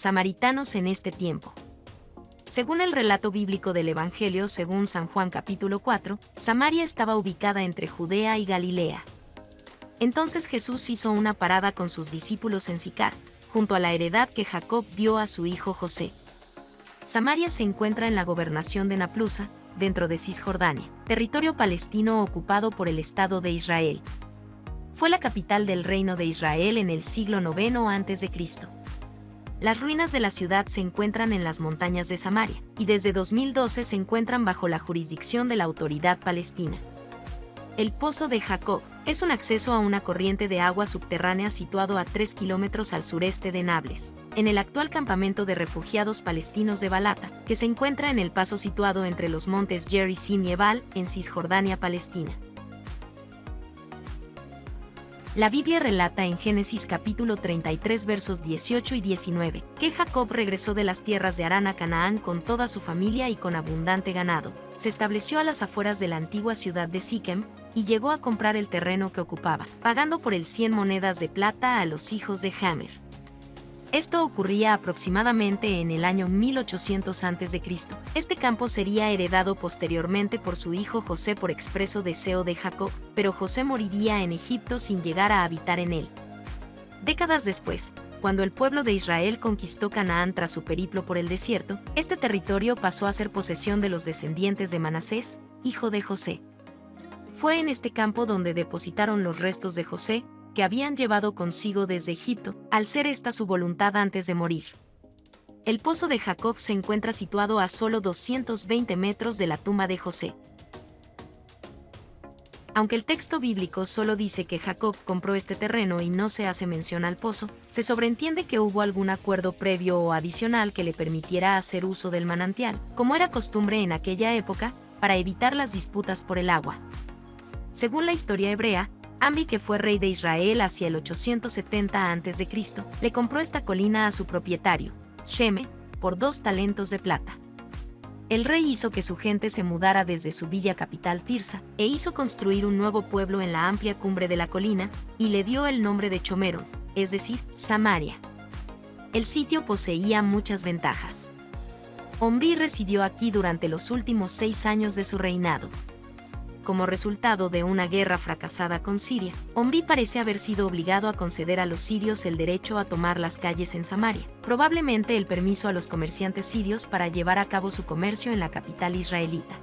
samaritanos en este tiempo. Según el relato bíblico del Evangelio según San Juan capítulo 4, Samaria estaba ubicada entre Judea y Galilea. Entonces Jesús hizo una parada con sus discípulos en Sicar, junto a la heredad que Jacob dio a su hijo José. Samaria se encuentra en la gobernación de Naplusa, dentro de Cisjordania, territorio palestino ocupado por el Estado de Israel. Fue la capital del reino de Israel en el siglo IX a.C. Las ruinas de la ciudad se encuentran en las montañas de Samaria, y desde 2012 se encuentran bajo la jurisdicción de la Autoridad Palestina. El Pozo de Jacob es un acceso a una corriente de agua subterránea situado a 3 kilómetros al sureste de Nablus, en el actual campamento de refugiados palestinos de Balata, que se encuentra en el paso situado entre los montes Gerizim y Ebal, en Cisjordania, Palestina. La Biblia relata en Génesis capítulo 33 versos 18 y 19, que Jacob regresó de las tierras de Harán a Canaán con toda su familia y con abundante ganado. Se estableció a las afueras de la antigua ciudad de Siquem, y llegó a comprar el terreno que ocupaba, pagando por él 100 monedas de plata a los hijos de Hamer. Esto ocurría aproximadamente en el año 1800 a.C. Este campo sería heredado posteriormente por su hijo José por expreso deseo de Jacob, pero José moriría en Egipto sin llegar a habitar en él. Décadas después, cuando el pueblo de Israel conquistó Canaán tras su periplo por el desierto, este territorio pasó a ser posesión de los descendientes de Manasés, hijo de José. Fue en este campo donde depositaron los restos de José, que habían llevado consigo desde Egipto, al ser esta su voluntad antes de morir. El Pozo de Jacob se encuentra situado a solo 220 metros de la tumba de José. Aunque el texto bíblico solo dice que Jacob compró este terreno y no se hace mención al pozo, se sobreentiende que hubo algún acuerdo previo o adicional que le permitiera hacer uso del manantial, como era costumbre en aquella época, para evitar las disputas por el agua. Según la historia hebrea, Ambi, que fue rey de Israel hacia el 870 a.C., le compró esta colina a su propietario, Sheme, por 2 talentos de plata. El rey hizo que su gente se mudara desde su villa capital Tirsa, e hizo construir un nuevo pueblo en la amplia cumbre de la colina, y le dio el nombre de Chomeron, es decir, Samaria. El sitio poseía muchas ventajas. Omri residió aquí durante los últimos 6 años de su reinado. Como resultado de una guerra fracasada con Siria, Omri parece haber sido obligado a conceder a los sirios el derecho a tomar las calles en Samaria, probablemente el permiso a los comerciantes sirios para llevar a cabo su comercio en la capital israelita.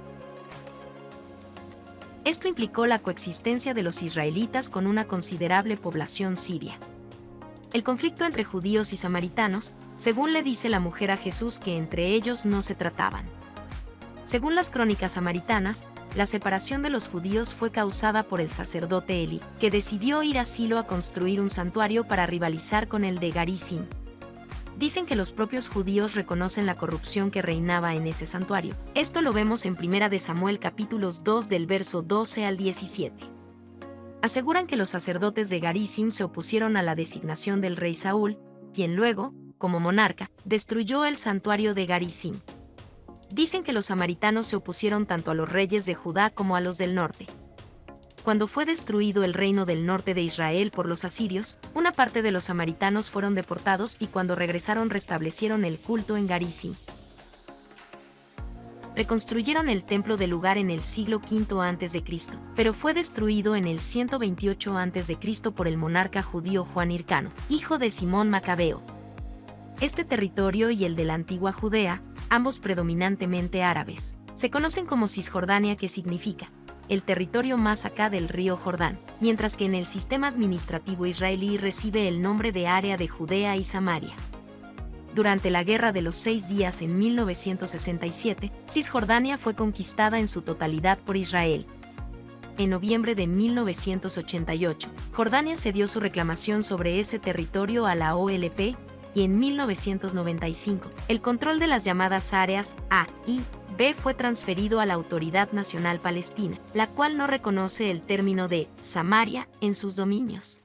Esto implicó la coexistencia de los israelitas con una considerable población siria. El conflicto entre judíos y samaritanos, según le dice la mujer a Jesús que entre ellos no se trataban. Según las crónicas samaritanas, la separación de los judíos fue causada por el sacerdote Eli, que decidió ir a Silo a construir un santuario para rivalizar con el de Gerizim. Dicen que los propios judíos reconocen la corrupción que reinaba en ese santuario. Esto lo vemos en 1 de Samuel capítulos 2 del verso 12 al 17. Aseguran que los sacerdotes de Gerizim se opusieron a la designación del rey Saúl, quien luego, como monarca, destruyó el santuario de Gerizim. Dicen que los samaritanos se opusieron tanto a los reyes de Judá como a los del norte. Cuando fue destruido el reino del norte de Israel por los asirios, una parte de los samaritanos fueron deportados y cuando regresaron restablecieron el culto en Gerizim. Reconstruyeron el templo del lugar en el siglo V a.C., pero fue destruido en el 128 a.C. por el monarca judío Juan Hircano, hijo de Simón Macabeo. Este territorio y el de la antigua Judea, ambos predominantemente árabes, se conocen como Cisjordania, que significa el territorio más acá del río Jordán, mientras que en el sistema administrativo israelí recibe el nombre de Área de Judea y Samaria. Durante la Guerra de los 6 Días en 1967, Cisjordania fue conquistada en su totalidad por Israel. En noviembre de 1988, Jordania cedió su reclamación sobre ese territorio a la OLP, y en 1995, el control de las llamadas áreas A y B fue transferido a la Autoridad Nacional Palestina, la cual no reconoce el término de Samaria en sus dominios.